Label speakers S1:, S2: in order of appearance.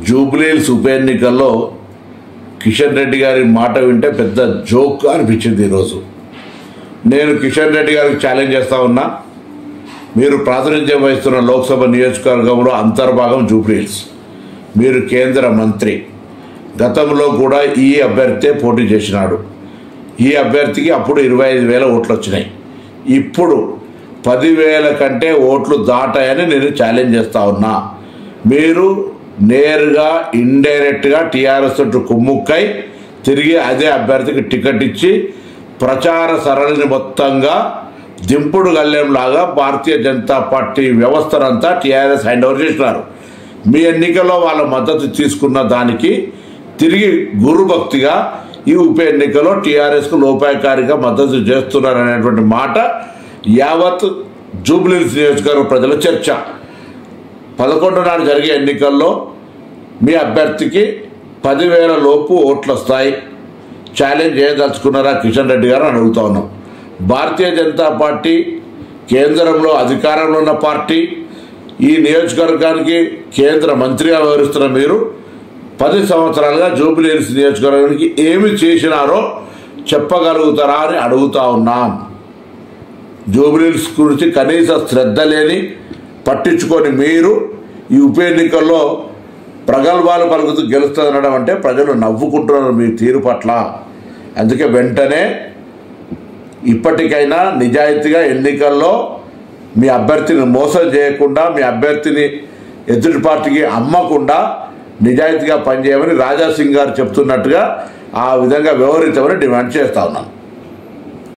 S1: జూబ్లీహిల్స్ ఉప ఎన్నికల్లో కిషన్ రెడ్డి గారి మాట వింటే పెద్ద జోక్ అనిపించింది ఈరోజు. నేను కిషన్ రెడ్డి గారికి ఛాలెంజ్ చేస్తా ఉన్నా, మీరు ప్రాతినిధ్యం వహిస్తున్న లోక్సభ నియోజకవర్గంలో అంతర్భాగం జూబ్లీహిల్స్, మీరు కేంద్ర మంత్రి, గతంలో కూడా ఈ అభ్యర్థే పోటీ చేసినాడు. ఈ అభ్యర్థికి అప్పుడు 25,000 ఓట్లు వచ్చినాయి, ఇప్పుడు 10,000 కంటే ఓట్లు దాటాయని నేను ఛాలెంజ్ చేస్తా ఉన్నా. మీరు నేరుగా ఇండైరెక్ట్గా టీఆర్ఎస్ తోటి కుమ్ముక్కై తిరిగి అదే అభ్యర్థికి టికెట్ ఇచ్చి ప్రచార సరళిని మొత్తంగా దింపుడు గల్లెంలాగా భారతీయ జనతా పార్టీ వ్యవస్థనంతా టీఆర్ఎస్ హ్యాండ్ ఓవర్ చేసినారు. మీ ఎన్నికల్లో వాళ్ళ మద్దతు తీసుకున్న దానికి తిరిగి గురుభక్తిగా ఈ ఉప ఎన్నికలో టీఆర్ఎస్కు లోపాయకారిగా మద్దతు చేస్తున్నారనేటువంటి మాట యావత్ జూబ్లీహిల్స్ నియోజకవర్గ ప్రజల చర్చ. 11 నాడు జరిగే ఎన్నికల్లో మీ అభ్యర్థికి 10,000 లోపు ఓట్లు వస్తాయి. ఛాలెంజ్ చేయదలుచుకున్నారా కిషన్ రెడ్డి గారు అని అడుగుతా ఉన్నాం. భారతీయ జనతా పార్టీ కేంద్రంలో అధికారంలో ఉన్న పార్టీ, ఈ నియోజకవర్గానికి కేంద్ర మంత్రిగా వ్యవహరిస్తున్న మీరు 10 సంవత్సరాలుగా జూబ్లీహిల్స్ నియోజకవర్గానికి ఏమి చేసినారో చెప్పగలుగుతారా అని అడుగుతా ఉన్నాం. జూబ్లీహిల్స్ గురించి కనీస శ్రద్ధ లేని, పట్టించుకొని మీరు ఈ ఉప ఎన్నికల్లో ప్రగల్భాలు పలుకుతూ గెలుస్తుందనడం అంటే ప్రజలు నవ్వుకుంటున్నారు మీ తీరు పట్ల. అందుకే వెంటనే ఇప్పటికైనా నిజాయితీగా ఎన్నికల్లో మీ అభ్యర్థిని మోసం చేయకుండా, మీ అభ్యర్థిని ఎదుటి పార్టీకి అమ్మకుండా నిజాయితీగా పనిచేయమని రాజాసింగ్ గారు చెప్తున్నట్టుగా ఆ విధంగా వ్యవహరించమని డిమాండ్ చేస్తా ఉన్నాను.